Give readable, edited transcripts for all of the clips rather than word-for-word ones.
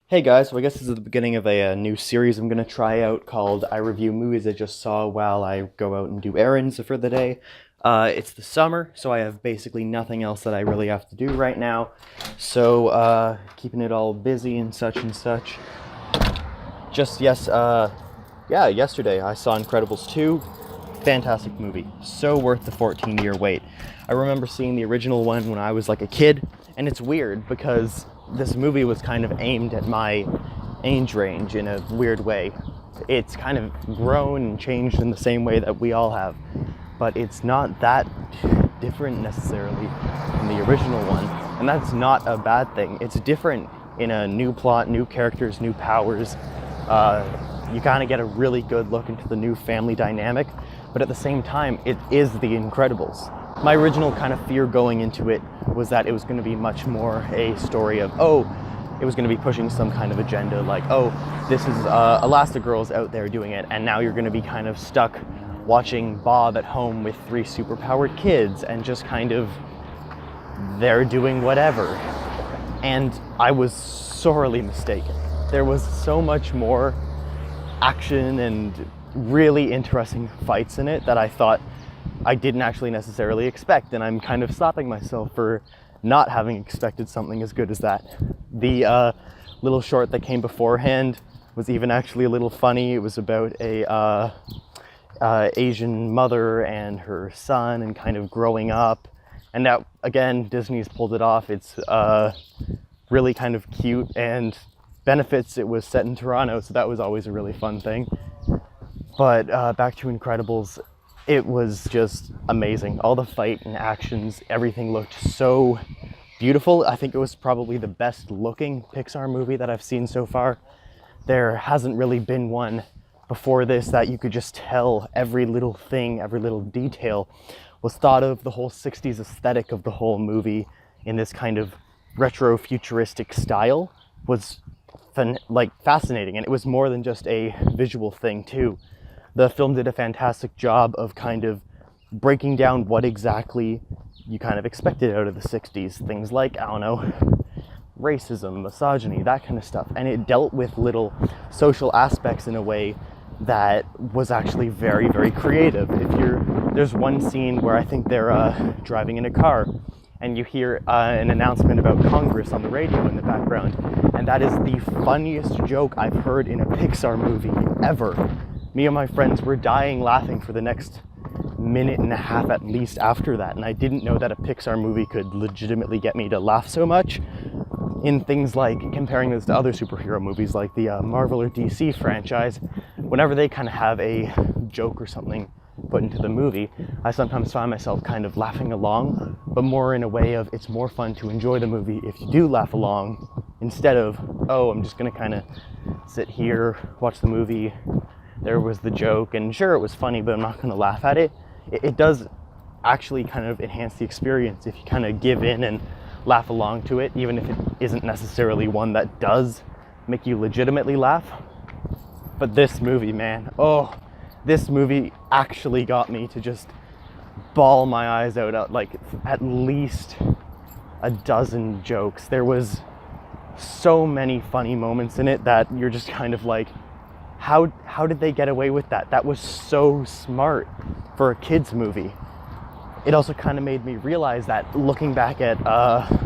Hey guys, so I guess this is the beginning of a new series I'm going to try out called I Review Movies I Just Saw While I Go Out and Do Errands for the day. It's the summer, so I have basically nothing else that I really have to do right now. So, keeping it all busy and such and such. Yesterday I saw Incredibles 2. Fantastic movie. So worth the 14-year wait. I remember seeing the original one when I was like a kid, and it's weird because this movie was kind of aimed at my age range in a weird way. It's kind of grown and changed in the same way that we all have, but it's not that different necessarily from the original one, and that's not a bad thing. It's different in a new plot, new characters, new powers. You kind of get a really good look into the new family dynamic, but at the same time, it is The Incredibles. My original kind of fear going into it was that it was going to be much more a story of, it was going to be pushing some kind of agenda, like, this is Elastigirl's out there doing it, and now you're going to be kind of stuck watching Bob at home with 3 superpowered kids, and just kind of, they're doing whatever. And I was sorely mistaken. There was so much more action and really interesting fights in it that I thought I didn't actually necessarily expect, and I'm kind of stopping myself for not having expected something as good as that. The little short that came beforehand was even actually a little funny. It was about a Asian mother and her son and kind of growing up, and that, again, Disney's pulled it off. It's really kind of cute and benefits it was set in Toronto, so that was always a really fun thing. But back to Incredibles, it was just amazing. All the fight and actions, everything looked so beautiful. I think it was probably the best looking Pixar movie that I've seen so far. There hasn't really been one before this that you could just tell every little thing, every little detail was thought of. The whole 60s aesthetic of the whole movie in this kind of retro futuristic style was fascinating, and it was more than just a visual thing too. The film did a fantastic job of kind of breaking down what exactly you kind of expected out of the 60s. Things like, I don't know, racism, misogyny, that kind of stuff. And it dealt with little social aspects in a way that was actually very, very creative. There's one scene where I think they're driving in a car, and you hear an announcement about Congress on the radio in the background. And that is the funniest joke I've heard in a Pixar movie ever. Me and my friends were dying laughing for the next minute and a half at least after that, and I didn't know that a Pixar movie could legitimately get me to laugh so much. In things like comparing this to other superhero movies like the Marvel or DC franchise, whenever they kind of have a joke or something put into the movie, I sometimes find myself kind of laughing along, but more in a way of it's more fun to enjoy the movie if you do laugh along, instead of, I'm just gonna kind of sit here, watch the movie, there was the joke, and sure, it was funny, but I'm not going to laugh at it. It does actually kind of enhance the experience if you kind of give in and laugh along to it, even if it isn't necessarily one that does make you legitimately laugh. But this movie, man, this movie actually got me to just bawl my eyes out, like at least a dozen jokes. There was so many funny moments in it that you're just kind of like, how did they get away with that? That was so smart for a kid's movie. It also kind of made me realize that looking back at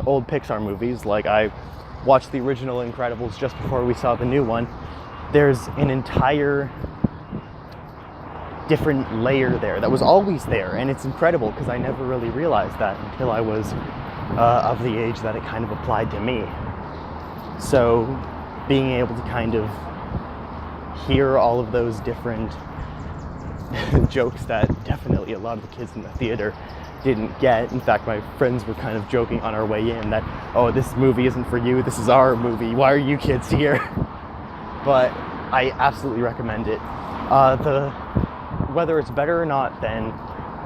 old Pixar movies, like I watched the original Incredibles just before we saw the new one, there's an entire different layer there that was always there, and it's incredible because I never really realized that until I was of the age that it kind of applied to me. So being able to kind of hear all of those different jokes that definitely a lot of the kids in the theater didn't get. In fact, my friends were kind of joking on our way in that, this movie isn't for you, this is our movie, why are you kids here? But I absolutely recommend it. Whether it's better or not than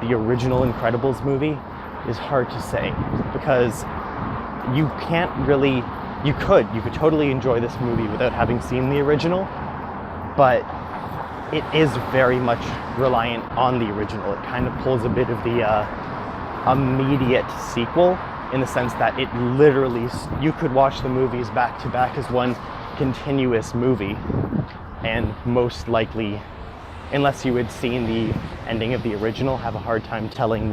the original Incredibles movie is hard to say, because you could totally enjoy this movie without having seen the original, but it is very much reliant on the original. It kind of pulls a bit of the immediate sequel in the sense that it literally, you could watch the movies back to back as one continuous movie, and most likely, unless you had seen the ending of the original, have a hard time telling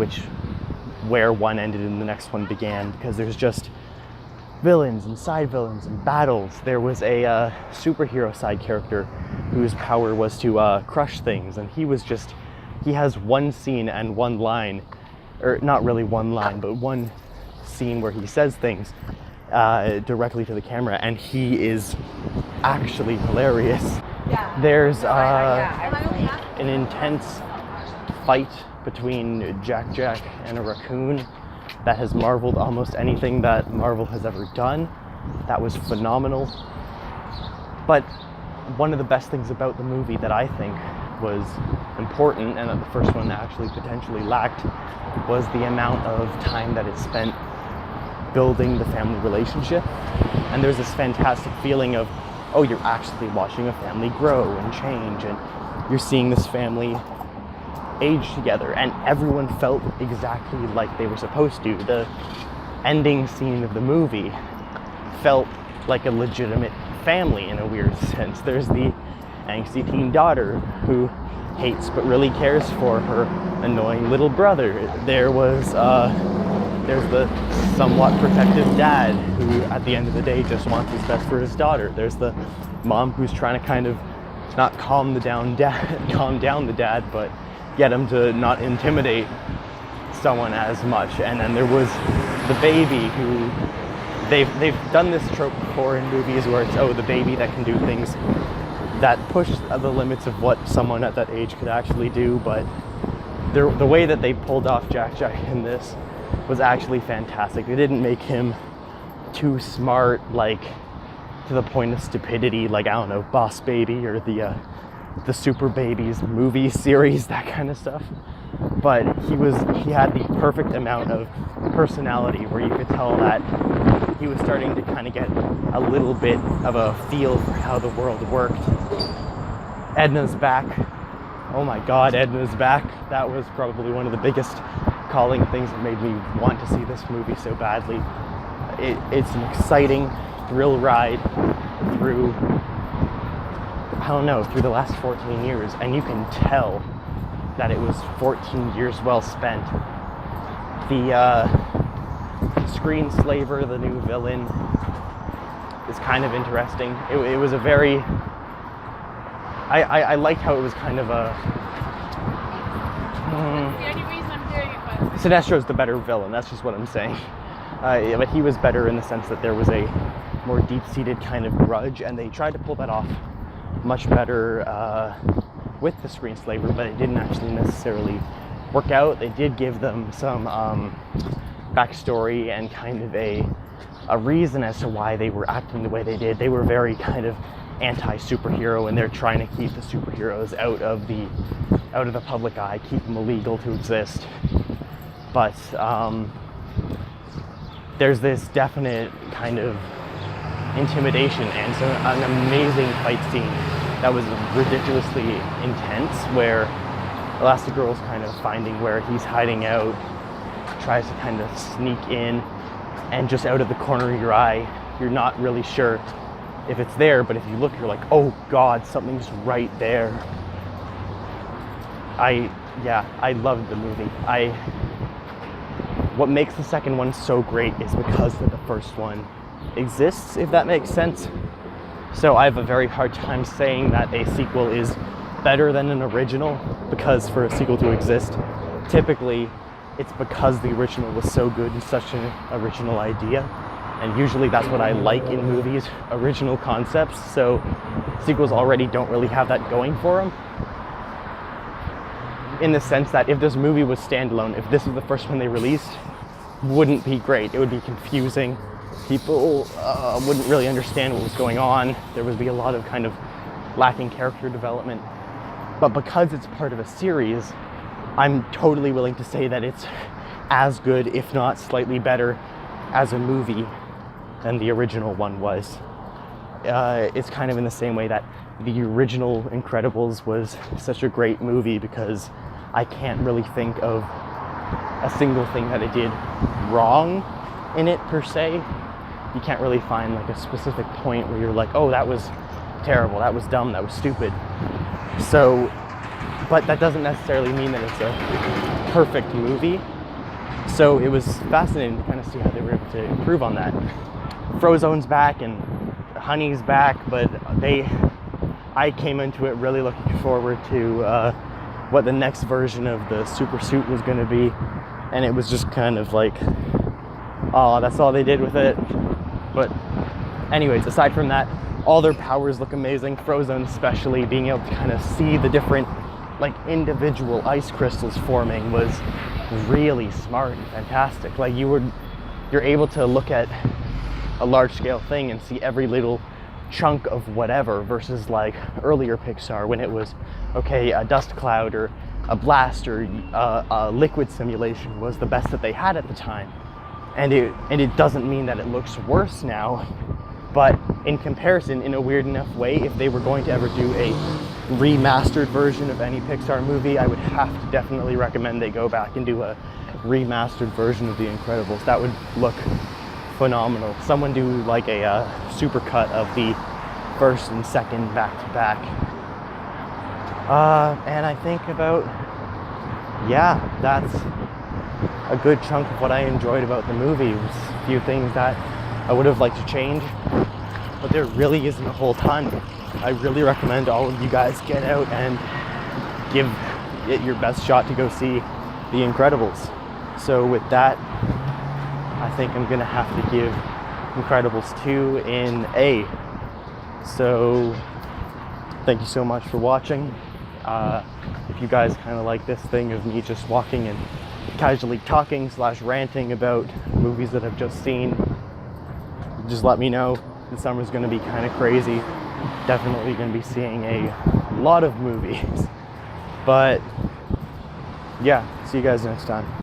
where one ended and the next one began, because there's just villains and side villains and battles. There was a superhero side character whose power was to crush things, and he has one scene and one line, or not really one line, but one scene where he says things directly to the camera, and he is actually hilarious. There's an intense fight between Jack and a raccoon that has marveled almost anything that Marvel has ever done. That was phenomenal. But one of the best things about the movie that I think was important, and that the first one actually potentially lacked, was the amount of time that it spent building the family relationship. And there's this fantastic feeling of, oh, you're actually watching a family grow and change, and you're seeing this family age together, and everyone felt exactly like they were supposed to. The ending scene of the movie felt like a legitimate family in a weird sense. There's the angsty teen daughter who hates but really cares for her annoying little brother. There's the somewhat protective dad who at the end of the day just wants his best for his daughter. There's the mom who's trying to kind of not calm down the dad, but get him to not intimidate someone as much. And then there was the baby who they've done this trope before in movies where it's, oh, the baby that can do things that push the limits of what someone at that age could actually do. But the way that they pulled off Jack in this was actually fantastic. They didn't make him too smart, like to the point of stupidity, like, I don't know, Boss Baby or the Super Babies movie series, that kind of stuff. But he had the perfect amount of personality where you could tell that he was starting to kind of get a little bit of a feel for how the world worked. Edna's back. Oh my God, Edna's back. That was probably one of the biggest calling things that made me want to see this movie so badly. It's an exciting thrill ride through the last 14 years, and you can tell that it was 14 years well spent. The screenslaver, the new villain, is kind of interesting. It was a very... I liked how it was kind of a... Sinestro's the better villain, that's just what I'm saying. But he was better in the sense that there was a more deep-seated kind of grudge, and they tried to pull that off much better with the screenslaver, but it didn't actually necessarily work out. They did give them some backstory and kind of a reason as to why they were acting the way they did. They were very kind of anti-superhero, and they're trying to keep the superheroes out of the public eye, keep them illegal to exist. But there's this definite kind of intimidation and an amazing fight scene that was ridiculously intense, where Elastigirl's kind of finding where he's hiding out, tries to kind of sneak in, and just out of the corner of your eye, you're not really sure if it's there, but if you look, you're like, oh God, something's right there. I loved the movie. What makes the second one so great is because the first one exists, if that makes sense. So I have a very hard time saying that a sequel is better than an original, because for a sequel to exist, typically it's because the original was so good and such an original idea. And usually that's what I like in movies, original concepts. So sequels already don't really have that going for them. In the sense that if this movie was standalone, if this was the first one they released, wouldn't be great. It would be confusing. People wouldn't really understand what was going on. There would be a lot of kind of lacking character development. But because it's part of a series, I'm totally willing to say that it's as good, if not slightly better, as a movie than the original one was. It's kind of in the same way that the original Incredibles was such a great movie, because I can't really think of a single thing that it did wrong in it per se. you can't really find like a specific point where you're like, oh, that was terrible, that was dumb, that was stupid. So, but that doesn't necessarily mean that it's a perfect movie. So it was fascinating to kind of see how they were able to improve on that. Frozone's back and Honey's back, but I came into it really looking forward to what the next version of the super suit was going to be, and it was just kind of like, oh, that's all they did with it. But anyways, aside from that, all their powers look amazing. Frozone especially, being able to kind of see the different like individual ice crystals forming was really smart and fantastic. Like you're able to look at a large scale thing and see every little chunk of whatever, versus like earlier Pixar when it was, okay, a dust cloud or a blast or a liquid simulation was the best that they had at the time. And it doesn't mean that it looks worse now, but in comparison, in a weird enough way, if they were going to ever do a remastered version of any Pixar movie, I would have to definitely recommend they go back and do a remastered version of The Incredibles. That would look phenomenal. Someone do like a super cut of the first and second back to back. And I think about, yeah, that's a good chunk of what I enjoyed about the movie. Was a few things that I would have liked to change, but there really isn't a whole ton. I really recommend all of you guys get out and give it your best shot to go see The Incredibles. So with that, I think I'm gonna have to give Incredibles 2 an A. So thank you so much for watching. If you guys kind of like this thing of me just walking and casually talking / ranting about movies that I've just seen, just let me know. The summer's gonna be kind of crazy. Definitely gonna be seeing a lot of movies. But yeah, see you guys next time.